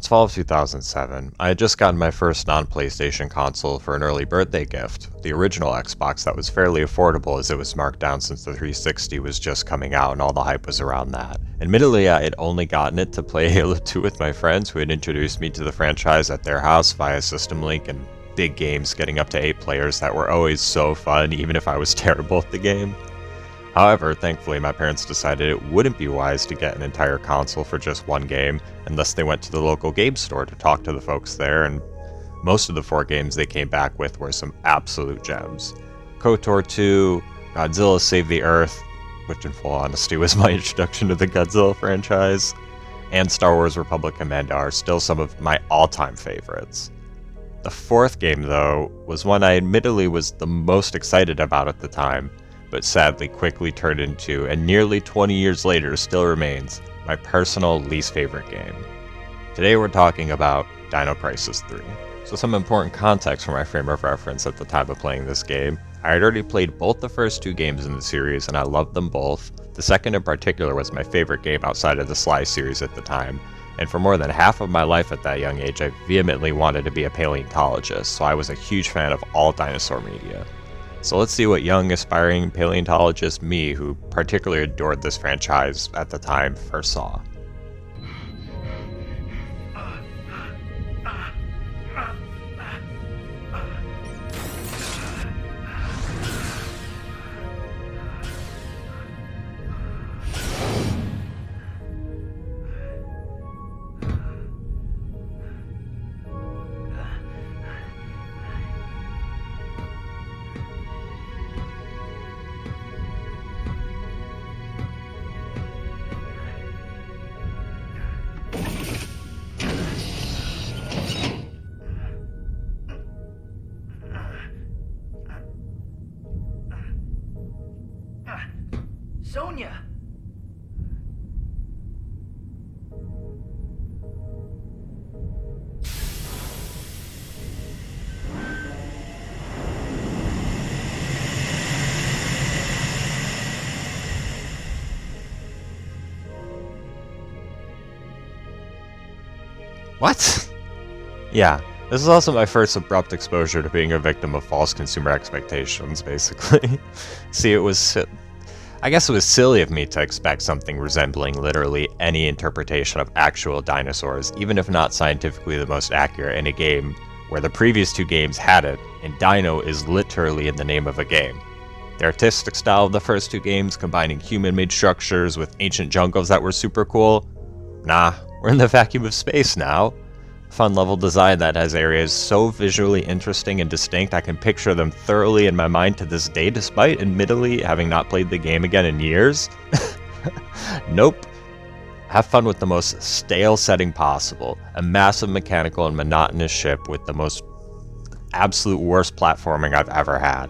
It's fall of 2007. I had just gotten my first non-PlayStation console for an early birthday gift, the original Xbox that was fairly affordable as it was marked down since the 360 was just coming out and all the hype was around that. Admittedly, I had only gotten it to play Halo 2 with my friends who had introduced me to the franchise at their house via System Link and big games getting up to 8 players that were always so fun even if I was terrible at the game. However, thankfully my parents decided it wouldn't be wise to get an entire console for just one game unless they went to the local game store to talk to the folks there, and most of the 4 games they came back with were some absolute gems. KOTOR 2, Godzilla Save the Earth, which in full honesty was my introduction to the Godzilla franchise, and Star Wars Republic Commando are still some of my all-time favorites. The 4th game, though, was one I admittedly was the most excited about at the time, but sadly quickly turned into, and nearly 20 years later still remains, my personal least favorite game. Today we're talking about Dinocrisis 3. So some important context for my frame of reference at the time of playing this game. I had already played both the first 2 games in the series and I loved them both. The second in particular was my favorite game outside of the Sly series at the time, and for more than half of my life at that young age I vehemently wanted to be a paleontologist, so I was a huge fan of all dinosaur media. So let's see what young, aspiring paleontologist me, who particularly adored this franchise at the time, first saw. Sonia! What? Yeah, this is also my first abrupt exposure to being a victim of false consumer expectations, basically. See, I guess it was silly of me to expect something resembling literally any interpretation of actual dinosaurs, even if not scientifically the most accurate in a game where the previous 2 games had it, and dino is literally in the name of a game. The artistic style of the first 2 games, combining human-made structures with ancient jungles that were super cool. Nah, we're in the vacuum of space now. Fun level design that has areas so visually interesting and distinct I can picture them thoroughly in my mind to this day despite admittedly having not played the game again in years. Nope. Have fun with the most stale setting possible, a massive mechanical and monotonous ship with the most absolute worst platforming I've ever had.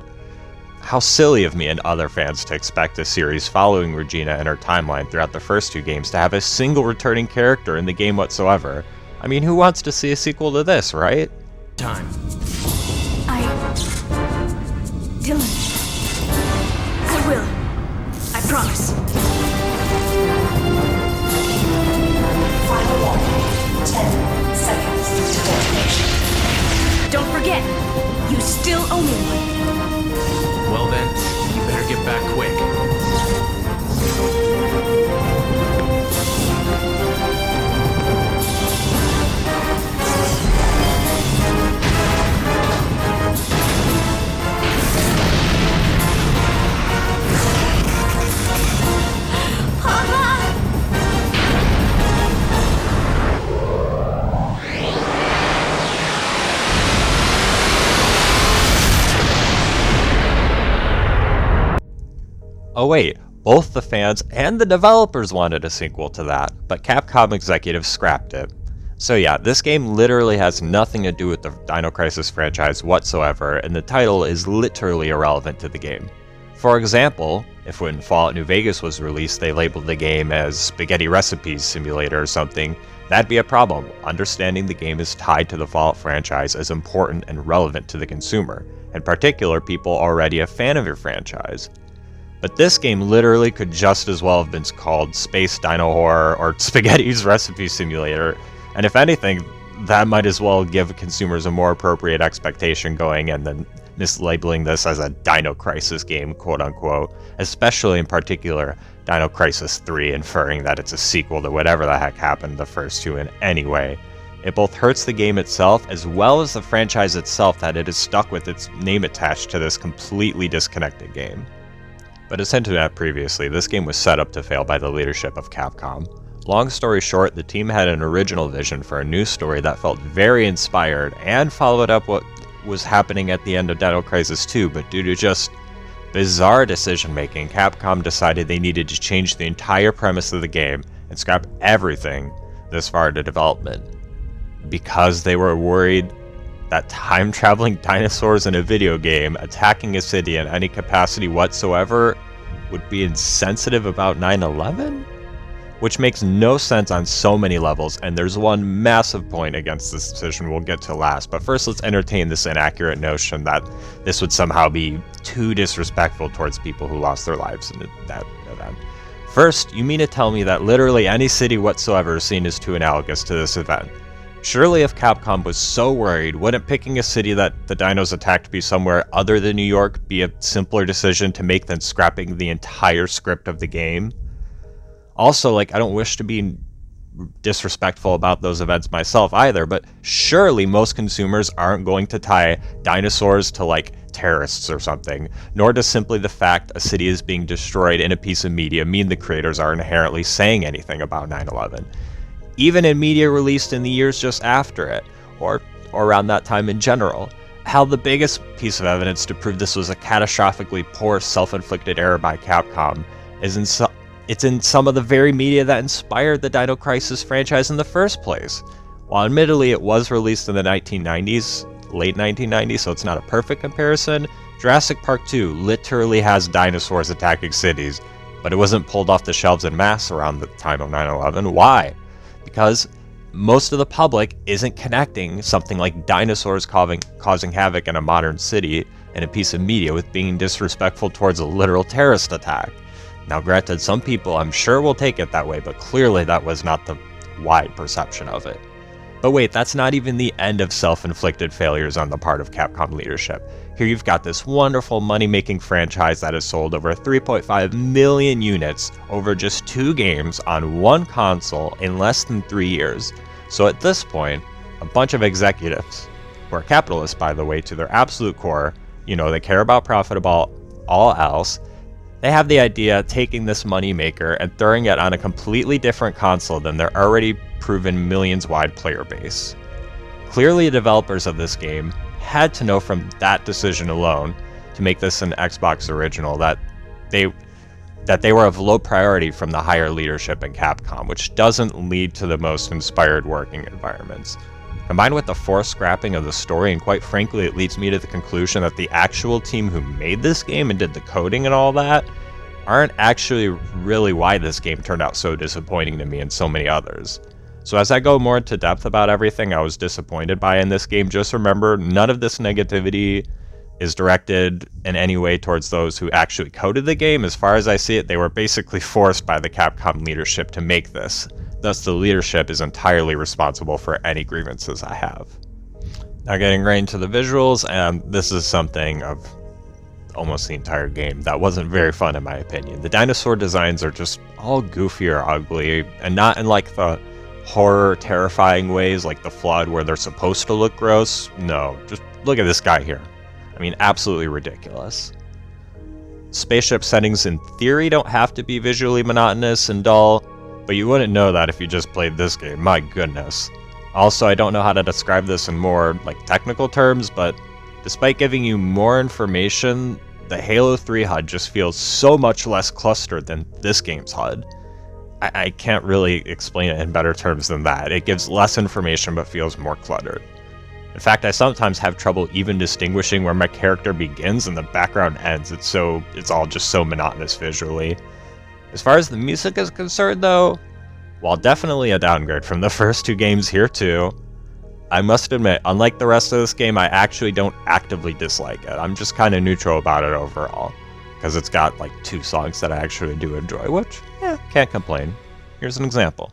How silly of me and other fans to expect a series following Regina and her timeline throughout the first 2 games to have a single returning character in the game whatsoever. I mean, who wants to see a sequel to this, right? Time. Dylan. I will. I promise. Final warning. 10 seconds to detonation. Don't forget, you still owe me one. Well then, you better get back quick. Oh wait, both the fans and the developers wanted a sequel to that, but Capcom executives scrapped it. So yeah, this game literally has nothing to do with the Dinocrisis franchise whatsoever, and the title is literally irrelevant to the game. For example, if when Fallout New Vegas was released they labeled the game as Spaghetti Recipes Simulator or something, that'd be a problem. Understanding the game is tied to the Fallout franchise is important and relevant to the consumer, in particular people already a fan of your franchise. But this game literally could just as well have been called Space Dino Horror or Spaghetti's Recipe Simulator, And if anything, that might as well give consumers a more appropriate expectation going in than mislabeling this as a Dinocrisis game, quote unquote, especially in particular Dinocrisis 3, inferring that it's a sequel to whatever the heck happened to the first two in any way. It both hurts the game itself as well as the franchise itself that it is stuck with its name attached to this completely disconnected game. But as hinted at previously, this game was set up to fail by the leadership of Capcom. Long story short, the team had an original vision for a new story that felt very inspired and followed up what was happening at the end of Dinocrisis 2, but due to just bizarre decision making, Capcom decided they needed to change the entire premise of the game and scrap everything this far into development. Because they were worried that time-traveling dinosaurs in a video game attacking a city in any capacity whatsoever would be insensitive about 9/11? Which makes no sense on so many levels, and there's one massive point against this decision we'll get to last. But first, let's entertain this inaccurate notion that this would somehow be too disrespectful towards people who lost their lives in that event. First, you mean to tell me that literally any city whatsoever is seen as too analogous to this event? Surely if Capcom was so worried, wouldn't picking a city that the dinos attacked be somewhere other than New York be a simpler decision to make than scrapping the entire script of the game? Also, I don't wish to be disrespectful about those events myself either, but surely most consumers aren't going to tie dinosaurs to, terrorists or something, nor does simply the fact a city is being destroyed in a piece of media mean the creators are inherently saying anything about 9/11. Even in media released in the years just after it, or around that time in general. Hell, the biggest piece of evidence to prove this was a catastrophically poor self-inflicted error by Capcom is it's in some of the very media that inspired the Dinocrisis franchise in the first place. While admittedly it was released in the 1990s, late 1990s, so it's not a perfect comparison, Jurassic Park 2 literally has dinosaurs attacking cities, but it wasn't pulled off the shelves en masse around the time of 9/11. Why? Because most of the public isn't connecting something like dinosaurs causing havoc in a modern city in a piece of media with being disrespectful towards a literal terrorist attack. Now granted, some people I'm sure will take it that way, but clearly that was not the wide perception of it. But wait, that's not even the end of self-inflicted failures on the part of Capcom leadership. Here you've got this wonderful money-making franchise that has sold over 3.5 million units over just 2 games on one console in less than 3 years. So at this point, a bunch of executives, who are capitalists by the way to their absolute core, they care about profit above all else, they have the idea of taking this moneymaker and throwing it on a completely different console than their already proven millions-wide player base. Clearly, the developers of this game had to know from that decision alone to make this an Xbox original that they were of low priority from the higher leadership in Capcom, which doesn't lead to the most inspired working environments. Combined with the forced scrapping of the story, and quite frankly, it leads me to the conclusion that the actual team who made this game and did the coding and all that aren't actually really why this game turned out so disappointing to me and so many others. So as I go more into depth about everything I was disappointed by in this game, just remember, none of this negativity is directed in any way towards those who actually coded the game. As far as I see it, they were basically forced by the Capcom leadership to make this. Thus, the leadership is entirely responsible for any grievances I have. Now getting right into the visuals, and this is something of almost the entire game that wasn't very fun in my opinion. The dinosaur designs are just all goofy or ugly, and not in the horror, terrifying ways like the Flood where they're supposed to look gross. No, just look at this guy here. I mean, absolutely ridiculous. Spaceship settings in theory don't have to be visually monotonous and dull, but you wouldn't know that if you just played this game, my goodness. Also, I don't know how to describe this in more technical terms, but despite giving you more information, the Halo 3 HUD just feels so much less clustered than this game's HUD. I can't really explain it in better terms than that. It gives less information but feels more cluttered. In fact, I sometimes have trouble even distinguishing where my character begins and the background ends. It's all just so monotonous visually. As far as the music is concerned though, while definitely a downgrade from the first 2 games here too, I must admit, unlike the rest of this game, I actually don't actively dislike it. I'm just kind of neutral about it overall, because it's got 2 songs that I actually do enjoy, which, can't complain. Here's an example.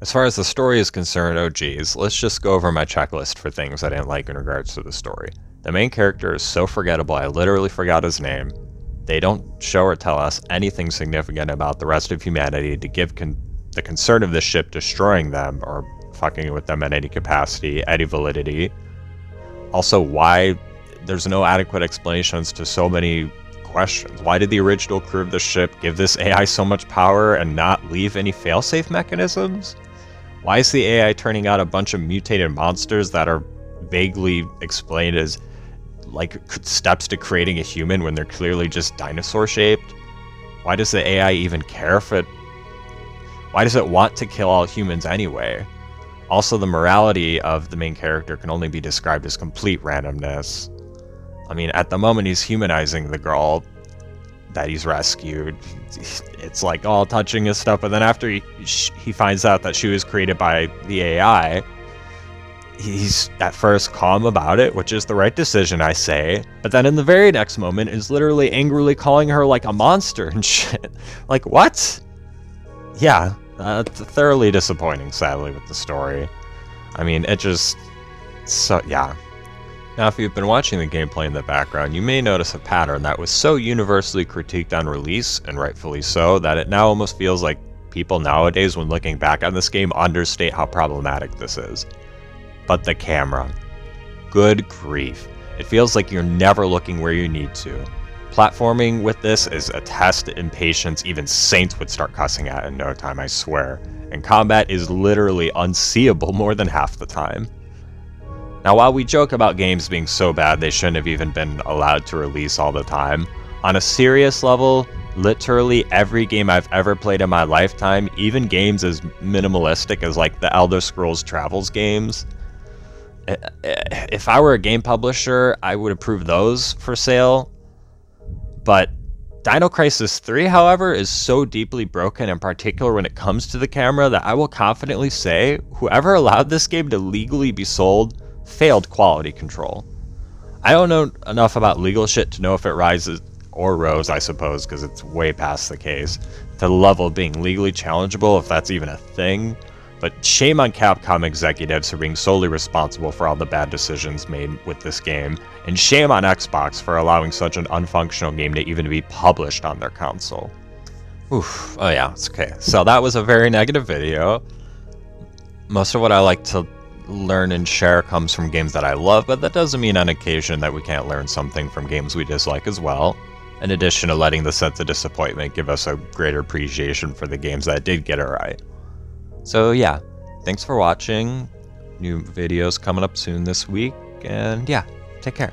As far as the story is concerned, oh geez, let's just go over my checklist for things I didn't like in regards to the story. The main character is so forgettable, I literally forgot his name. They don't show or tell us anything significant about the rest of humanity to give the concern of this ship destroying them or fucking with them in any capacity, any validity. Also, why there's no adequate explanations to so many questions. Why did the original crew of the ship give this AI so much power and not leave any failsafe mechanisms? Why is the AI turning out a bunch of mutated monsters that are vaguely explained as like steps to creating a human when they're clearly just dinosaur shaped? Why does the AI even care if it... Why does it want to kill all humans anyway? Also, the morality of the main character can only be described as complete randomness. I mean, at the moment he's humanizing the girl that he's rescued. It's like all touching his stuff, but then after he finds out that she was created by the AI, he's at first calm about it, which is the right decision, I say, but then in the very next moment is literally angrily calling her like a monster and shit. Like, what? Yeah, it's thoroughly disappointing, sadly, with the story. I mean, it just... so, yeah. Now, if you've been watching the gameplay in the background, you may notice a pattern that was so universally critiqued on release, and rightfully so, that it now almost feels like people nowadays, when looking back on this game, understate how problematic this is. But the camera. Good grief. It feels like you're never looking where you need to. Platforming with this is a test in patience even saints would start cussing at in no time, I swear. And combat is literally unseeable more than half the time. Now, while we joke about games being so bad they shouldn't have even been allowed to release all the time, on a serious level, literally every game I've ever played in my lifetime, even games as minimalistic as like the Elder Scrolls Travels games, if I were a game publisher, I would approve those for sale. But Dinocrisis 3, however, is so deeply broken, in particular when it comes to the camera, that I will confidently say whoever allowed this game to legally be sold failed quality control. I don't know enough about legal shit to know if it rises or rose, I suppose, because it's way past the case, to the level of being legally challengeable, if that's even a thing. But shame on Capcom executives for being solely responsible for all the bad decisions made with this game, and shame on Xbox for allowing such an unfunctional game to even be published on their console. Oof. Oh yeah, it's okay. So that was a very negative video. Most of what I like to learn and share comes from games that I love, but that doesn't mean on occasion that we can't learn something from games we dislike as well, in addition to letting the sense of disappointment give us a greater appreciation for the games that did get it right. So yeah, thanks for watching. New videos coming up soon this week, and yeah, take care.